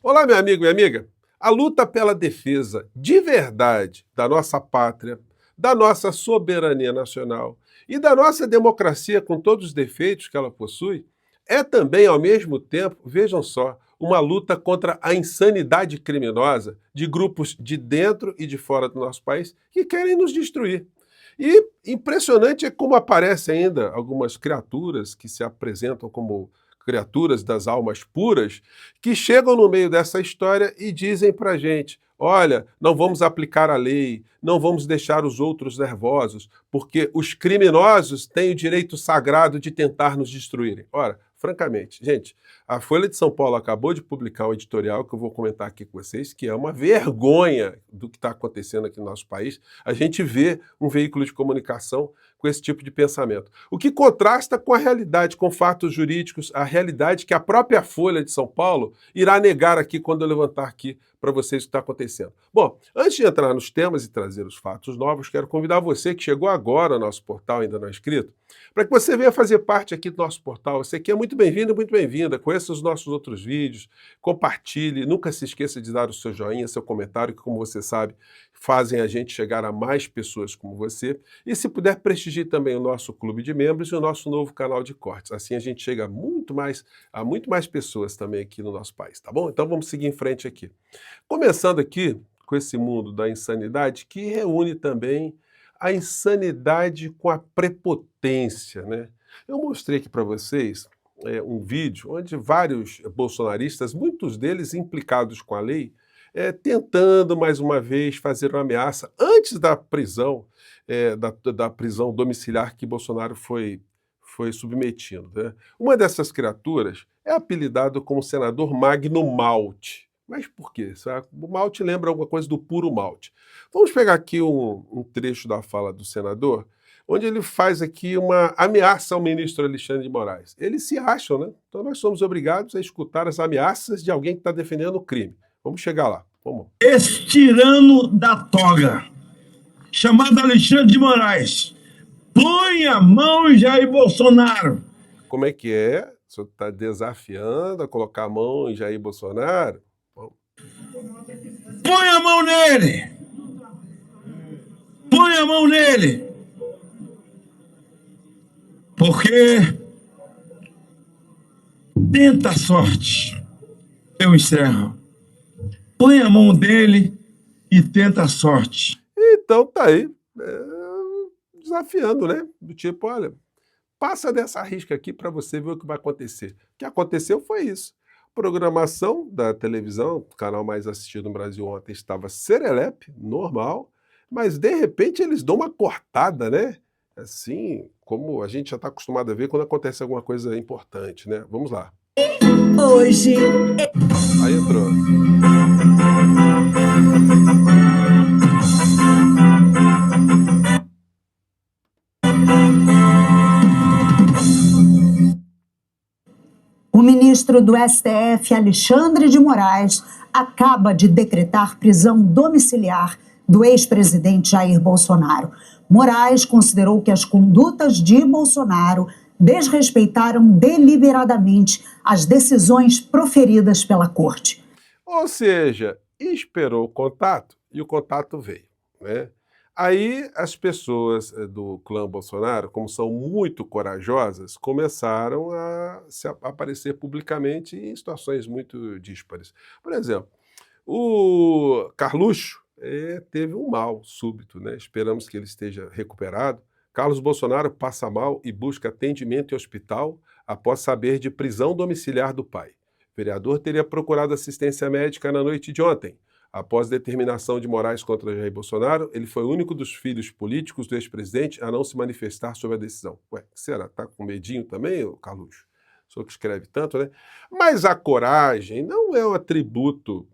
Olá, meu amigo e minha amiga. A luta pela defesa de verdade da nossa pátria, da nossa soberania nacional e da nossa democracia com todos os defeitos que ela possui, é também, ao mesmo tempo, vejam só, uma luta contra a insanidade criminosa de grupos de dentro e de fora do nosso país que querem nos destruir. E impressionante é como aparecem ainda algumas criaturas que se apresentam como criaturas das almas puras, que chegam no meio dessa história e dizem pra gente: olha, não vamos aplicar a lei, não vamos deixar os outros nervosos, porque os criminosos têm o direito sagrado de tentar nos destruírem. Ora, francamente, gente, a Folha de São Paulo acabou de publicar um editorial que eu vou comentar aqui com vocês, que é uma vergonha do que está acontecendo aqui no nosso país. A gente vê um veículo de comunicação com esse tipo de pensamento. O que contrasta com a realidade, com fatos jurídicos, a realidade que a própria Folha de São Paulo irá negar aqui quando eu levantar aqui para vocês o que está acontecendo. Bom, antes de entrar nos temas e trazer os fatos novos, quero convidar você que chegou agora ao nosso portal, ainda não é inscrito, para que você venha fazer parte aqui do nosso portal. Você aqui é muito bem-vindo, muito bem-vinda. Conheça os nossos outros vídeos, compartilhe, nunca se esqueça de dar o seu joinha, seu comentário, que, como você sabe, fazem a gente chegar a mais pessoas como você. E se puder, prestigie também o nosso clube de membros e o nosso novo canal de cortes. Assim a gente chega a muito mais pessoas também aqui no nosso país, tá bom? Então vamos seguir em frente aqui. Começando aqui com esse mundo da insanidade, que reúne também a insanidade com a prepotência, né? Eu mostrei aqui para vocês um vídeo onde vários bolsonaristas, muitos deles implicados com a lei, tentando mais uma vez fazer uma ameaça antes da prisão, da prisão domiciliar que Bolsonaro foi submetido, né? Uma dessas criaturas é apelidado como senador Magno Malte. Mas por quê? Sabe? O malte lembra alguma coisa do puro malte. Vamos pegar aqui um trecho da fala do senador, onde ele faz aqui uma ameaça ao ministro Alexandre de Moraes. Eles se acham, né? Então nós somos obrigados a escutar as ameaças de alguém que está defendendo o crime. Vamos chegar lá. Vamos. Esse tirano da toga, chamado Alexandre de Moraes, põe a mão em Jair Bolsonaro. Como é que é? O senhor está desafiando a colocar a mão em Jair Bolsonaro? Põe a mão nele! Põe a mão nele! Porque tenta a sorte. Eu encerro. Põe a mão dele e tenta a sorte. Então tá aí, desafiando, né? Do tipo, olha, passa dessa risca aqui para você ver o que vai acontecer. O que aconteceu foi isso. Programação da televisão, o canal mais assistido no Brasil ontem, estava serelepe, normal, mas de repente eles dão uma cortada, né? Assim, como a gente já está acostumado a ver quando acontece alguma coisa importante, né? Vamos lá. Hoje. Aí entrou. O ministro do STF, Alexandre de Moraes, acaba de decretar prisão domiciliar do ex-presidente Jair Bolsonaro. Moraes considerou que as condutas de Bolsonaro desrespeitaram deliberadamente as decisões proferidas pela corte. Ou seja, esperou o contato e o contato veio, né? Aí as pessoas do clã Bolsonaro, como são muito corajosas, começaram a aparecer publicamente em situações muito díspares. Por exemplo, o Carluxo teve um mal súbito, né? Esperamos que ele esteja recuperado. Carlos Bolsonaro passa mal e busca atendimento em hospital após saber de prisão domiciliar do pai. O vereador teria procurado assistência médica na noite de ontem. Após determinação de Moraes contra Jair Bolsonaro, ele foi o único dos filhos políticos do ex-presidente a não se manifestar sobre a decisão. Ué, será? Tá com medinho também, Carluxo? O senhor que escreve tanto, né? Mas a coragem não é um atributo,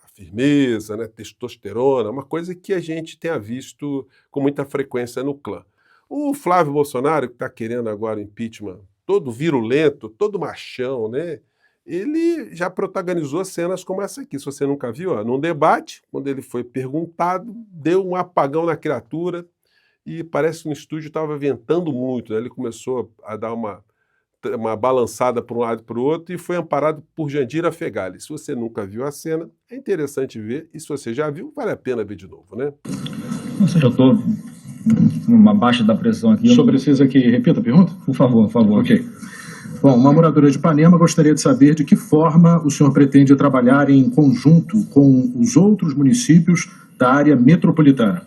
a firmeza, né? Testosterona, uma coisa que a gente tenha visto com muita frequência no clã. O Flávio Bolsonaro, que está querendo agora o impeachment, todo virulento, todo machão, né? Ele já protagonizou cenas como essa aqui. Se você nunca viu, ó, num debate, quando ele foi perguntado, deu um apagão na criatura e parece que no estúdio estava ventando muito, né? Ele começou a dar uma uma balançada para um lado e para o outro e foi amparado por Jandira Fegali. Se você nunca viu a cena, é interessante ver, e se você já viu, vale a pena ver de novo, né? Nossa, eu estou numa baixa da pressão aqui. O senhor precisa que repita a pergunta? Por favor, por favor. Ok. Bom, uma moradora de Ipanema gostaria de saber de que forma o senhor pretende trabalhar em conjunto com os outros municípios da área metropolitana.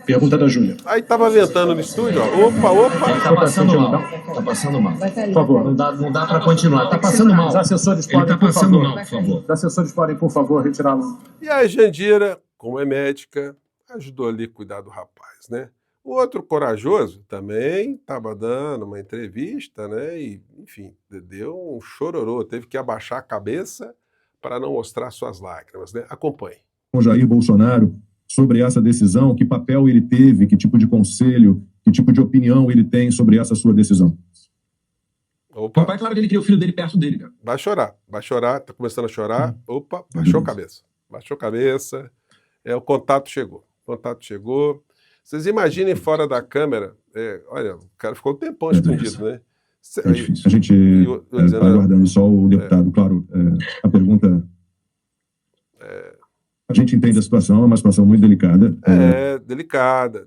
Pergunta da Júlia. Aí tava ventando no estúdio, ó. Opa! Ele tá passando mal. Tá passando mal. Por favor. Não dá para continuar. Tá passando mal. Os assessores Ele podem, tá por passando favor. mal, por favor. Os assessores podem, por favor, retirá-lo. E a Jandira, como é médica, ajudou ali a cuidar do rapaz, né? O outro corajoso também estava dando uma entrevista, né? E, enfim, deu um chororô, teve que abaixar a cabeça para não mostrar suas lágrimas, né? Acompanhe. Com Jair Bolsonaro sobre essa decisão, que papel ele teve, que tipo de conselho, que tipo de opinião ele tem sobre essa sua decisão? Opa, Papai, claro que ele queria o filho dele perto dele, cara. vai chorar, tá começando a chorar. Opa, baixou a cabeça, o contato chegou. Vocês imaginem fora da câmera, olha, o cara ficou um tempão escondido, né? É difícil. A gente está aguardando só o deputado, claro. A pergunta... A gente entende a situação, é uma situação muito delicada. Delicada.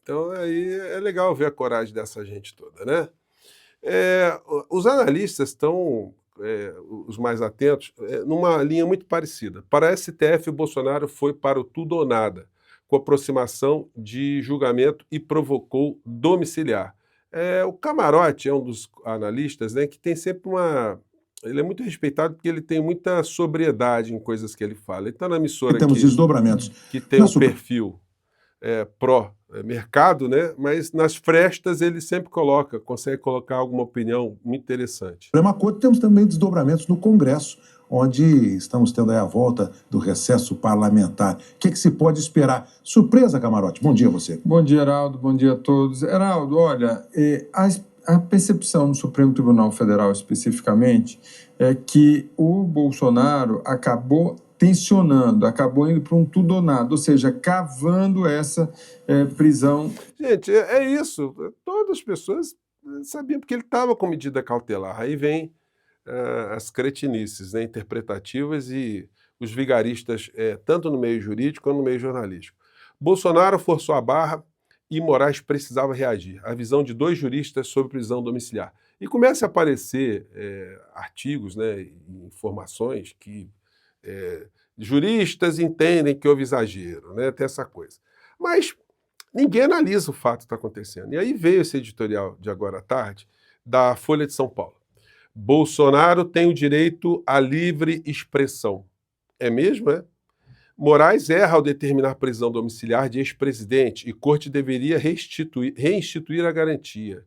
Então aí é legal ver a coragem dessa gente toda, né? Os analistas estão, os mais atentos, numa linha muito parecida. Para a STF, Bolsonaro foi para o tudo ou nada, com aproximação de julgamento e provocou domiciliar. O Camarote é um dos analistas, né, que tem sempre ele é muito respeitado porque ele tem muita sobriedade em coisas que ele fala. Ele está na emissora temos desdobramentos. Que tem um perfil pró-mercado, né? Mas nas frestas ele sempre consegue colocar alguma opinião muito interessante. Suprema Corte, temos também desdobramentos no Congresso, onde estamos tendo aí a volta do recesso parlamentar. O que se pode esperar? Surpresa, Camarote? Bom dia a você. Bom dia, Heraldo. Bom dia a todos. Heraldo, olha, a percepção no Supremo Tribunal Federal, especificamente, é que o Bolsonaro acabou tensionando, acabou indo para um tudo ou nada, ou seja, cavando essa prisão. Gente, é isso. Todas as pessoas sabiam porque ele estava com medida cautelar. Aí vem as cretinices, né, interpretativas e os vigaristas, tanto no meio jurídico quanto no meio jornalístico. Bolsonaro forçou a barra e Moraes precisava reagir. A visão de 2 juristas sobre prisão domiciliar. E começa a aparecer artigos, né, informações que juristas entendem que houve exagero, né, tem essa coisa. Mas ninguém analisa o fato que está acontecendo. E aí veio esse editorial de agora à tarde da Folha de São Paulo. Bolsonaro tem o direito à livre expressão. É mesmo, é? Moraes erra ao determinar prisão domiciliar de ex-presidente e corte deveria reinstituir a garantia.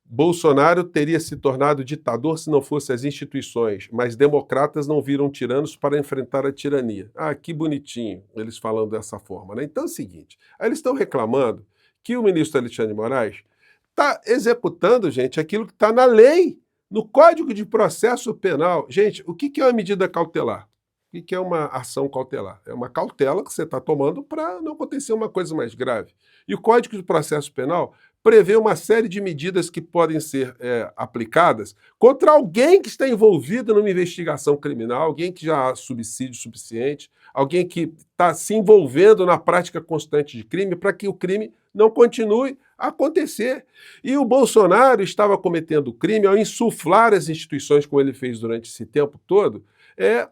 Bolsonaro teria se tornado ditador se não fossem as instituições, mas democratas não viram tiranos para enfrentar a tirania. Ah, que bonitinho eles falando dessa forma, né? Então é o seguinte, aí eles estão reclamando que o ministro Alexandre de Moraes está executando, gente, aquilo que está na lei, no Código de Processo Penal. Gente, o que é uma medida cautelar? O que é uma ação cautelar? É uma cautela que você está tomando para não acontecer uma coisa mais grave. E o Código de Processo Penal prevê uma série de medidas que podem ser aplicadas contra alguém que está envolvido numa investigação criminal, alguém que já há subsídio suficiente, alguém que está se envolvendo na prática constante de crime para que o crime não continue a acontecer. E o Bolsonaro estava cometendo crime ao insuflar as instituições, como ele fez durante esse tempo todo,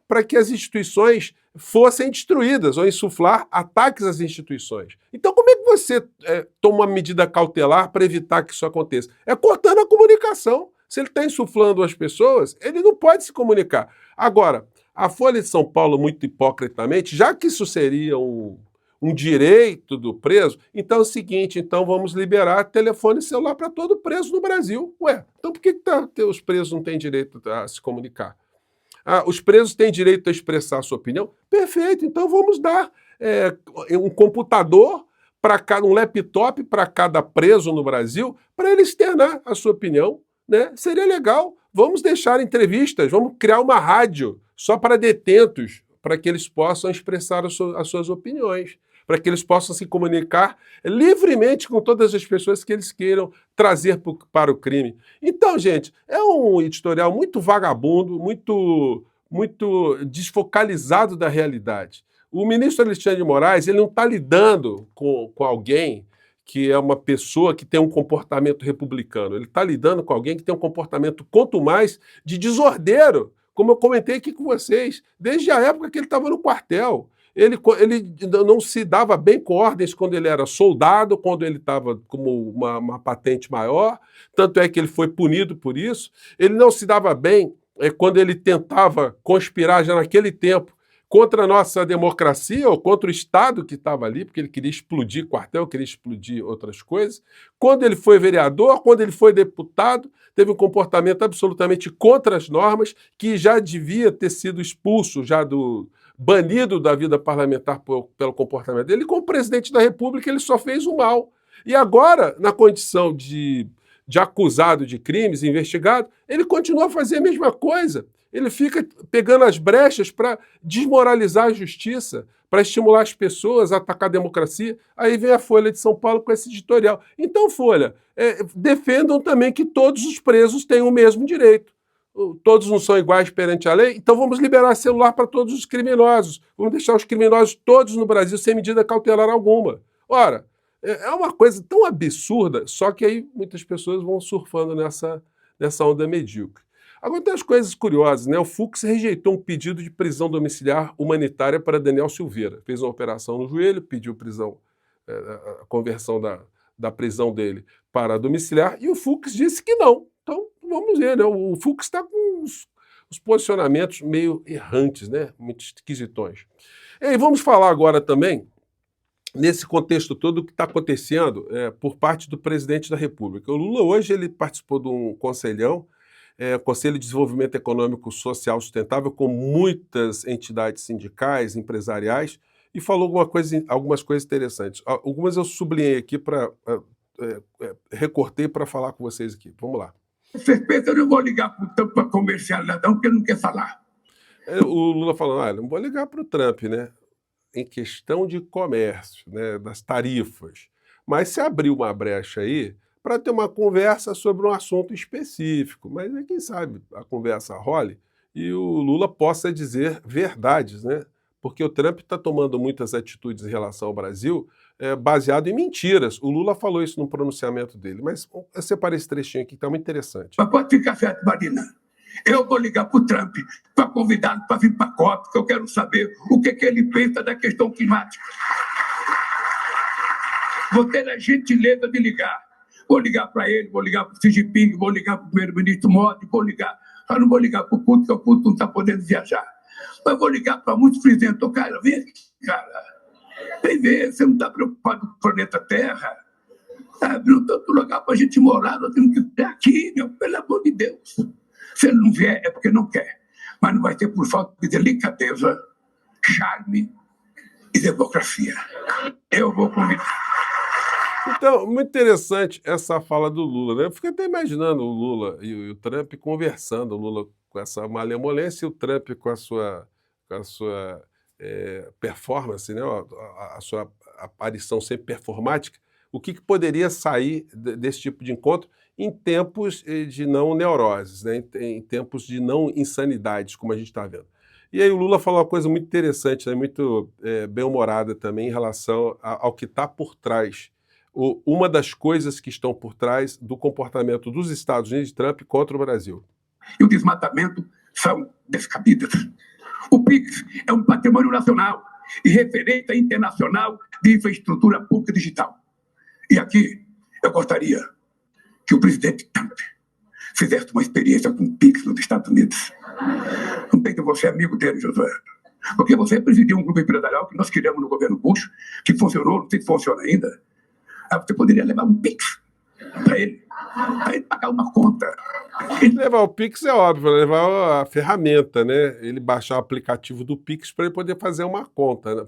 para que as instituições fossem destruídas, ou insuflar ataques às instituições. Então, como é que você toma uma medida cautelar para evitar que isso aconteça? É cortando a comunicação. Se ele está insuflando as pessoas, ele não pode se comunicar. Agora, a Folha de São Paulo, muito hipocritamente, já que isso seria um direito do preso, então é o seguinte, então vamos liberar telefone celular para todo preso no Brasil. Ué, então por que os presos não têm direito a se comunicar? Os presos têm direito a expressar a sua opinião? Perfeito, então vamos dar um computador, um laptop para cada preso no Brasil, para ele externar a sua opinião, né? Seria legal. Vamos deixar entrevistas, vamos criar uma rádio só para detentos, para que eles possam expressar as suas opiniões. para que eles possam se comunicar livremente com todas as pessoas que eles queiram trazer para o crime. Então, gente, é um editorial muito vagabundo, muito desfocalizado da realidade. O ministro Alexandre de Moraes, ele não está lidando com alguém que é uma pessoa que tem um comportamento republicano. Ele está lidando com alguém que tem um comportamento, quanto mais, de desordeiro, como eu comentei aqui com vocês, desde a época que ele estava no quartel. Ele não se dava bem com ordens quando ele era soldado, quando ele estava como uma patente maior, tanto é que ele foi punido por isso. Ele não se dava bem quando ele tentava conspirar já naquele tempo contra a nossa democracia ou contra o Estado que estava ali, porque ele queria explodir quartel, queria explodir outras coisas. Quando ele foi vereador, quando ele foi deputado, teve um comportamento absolutamente contra as normas, que já devia ter sido expulso, banido da vida parlamentar pelo comportamento dele. Como presidente da República, ele só fez o mal. E agora, na condição de acusado de crimes, investigado, ele continua a fazer a mesma coisa. Ele fica pegando as brechas para desmoralizar a justiça, para estimular as pessoas a atacar a democracia. Aí vem a Folha de São Paulo com esse editorial. Então, Folha, defendam também que todos os presos têm o mesmo direito. Todos não são iguais perante a lei, então vamos liberar celular para todos os criminosos. Vamos deixar os criminosos todos no Brasil sem medida cautelar alguma. Ora, é uma coisa tão absurda, só que aí muitas pessoas vão surfando nessa onda medíocre. Agora tem as coisas curiosas, né? O Fux rejeitou um pedido de prisão domiciliar humanitária para Daniel Silveira. Fez uma operação no joelho, pediu prisão, a conversão da prisão dele para domiciliar, e o Fux disse que não. Então, vamos ver, né? O Fux está com os posicionamentos meio errantes, né? Muito esquisitões. E vamos falar agora também, nesse contexto todo, o que está acontecendo por parte do presidente da República. O Lula hoje ele participou de um conselhão, Conselho de Desenvolvimento Econômico Social Sustentável, com muitas entidades sindicais, empresariais, e falou algumas coisas interessantes. Algumas eu sublinhei aqui, recortei para falar com vocês aqui. Vamos lá. Certeza, eu não vou ligar para o Trump para comercial, não, porque ele não quer falar. O Lula falando, não vou ligar para o Trump, né? Em questão de comércio, né? Das tarifas. Mas se abriu uma brecha aí para ter uma conversa sobre um assunto específico. Mas quem sabe a conversa role e o Lula possa dizer verdades, né? Porque o Trump está tomando muitas atitudes em relação ao Brasil baseado em mentiras. O Lula falou isso no pronunciamento dele. Mas eu separei esse trechinho aqui que está muito interessante. Mas pode ficar certo, Marina. Eu vou ligar para o Trump para convidá-lo para vir para a COP, porque eu quero saber o que ele pensa da questão climática. Vou ter a gentileza de ligar. Vou ligar para ele, vou ligar para o Xi Jinping, vou ligar para o primeiro-ministro Modi, vou ligar. Eu não vou ligar para o Putin, porque o Putin não está podendo viajar. Mas vou ligar para muitos presidentes. Cara, vem aqui, cara. Vem ver, você não está preocupado com o planeta Terra? Abriu tanto lugar para a gente morar, nós temos que ter aqui, meu, pelo amor de Deus. Se ele não vier, é porque não quer. Mas não vai ter por falta de delicadeza, charme e democracia. Eu vou convidar. Então, muito interessante essa fala do Lula, né? Eu fico até imaginando o Lula e o Trump conversando, o Lula com essa malemolência e o Trump com a sua performance, né? A sua aparição sempre performática. O que poderia sair desse tipo de encontro em tempos de não neuroses, né? Em tempos de não insanidades, como a gente está vendo. E aí o Lula falou uma coisa muito interessante, né? Muito bem-humorada também em relação ao que está por trás. Uma das coisas que estão por trás do comportamento dos Estados Unidos de Trump contra o Brasil. E o desmatamento são descabidas. O PIX é um patrimônio nacional e referência internacional de infraestrutura pública digital. E aqui eu gostaria que o presidente Trump fizesse uma experiência com o PIX nos Estados Unidos. Não tem que você é amigo dele, Josué. Porque você presidiu um grupo empresarial que nós criamos no governo Bush, que funcionou, não sei se funciona ainda. Você poderia levar um Pix para ele pagar uma conta. Levar o Pix é óbvio, levar a ferramenta, né? Ele baixar o aplicativo do Pix para ele poder fazer uma conta, né?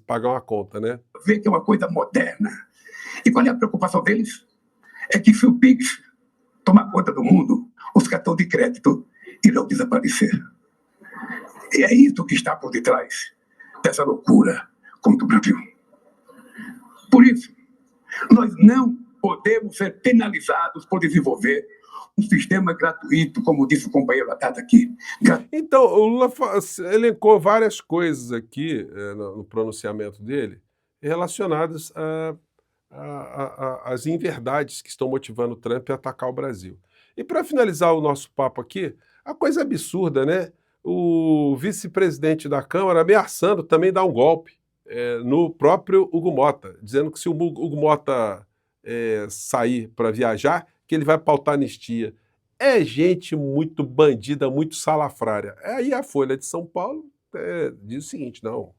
Pagar uma conta, né? Ver que é uma coisa moderna. E qual é a preocupação deles? É que se o Pix tomar conta do mundo, os cartões de crédito irão desaparecer. E é isso que está por detrás dessa loucura contra o Brasil. Por isso, nós não podemos ser penalizados por desenvolver um sistema gratuito, como disse o companheiro Haddad aqui. Então, o Lula elencou várias coisas aqui no pronunciamento dele relacionadas às inverdades que estão motivando o Trump a atacar o Brasil. E para finalizar o nosso papo aqui, a coisa absurda, né? O vice-presidente da Câmara ameaçando também dar um golpe no próprio Hugo Mota, dizendo que se o Hugo Mota sair para viajar, que ele vai pautar anistia. É gente muito bandida, muito salafrária. Aí a Folha de São Paulo diz o seguinte, não,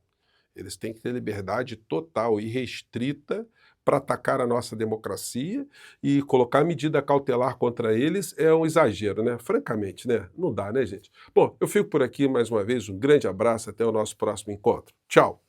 eles têm que ter liberdade total e restrita para atacar a nossa democracia e colocar medida cautelar contra eles é um exagero, né? Francamente, né? Não dá, né, gente? Bom, eu fico por aqui mais uma vez, um grande abraço, até o nosso próximo encontro. Tchau!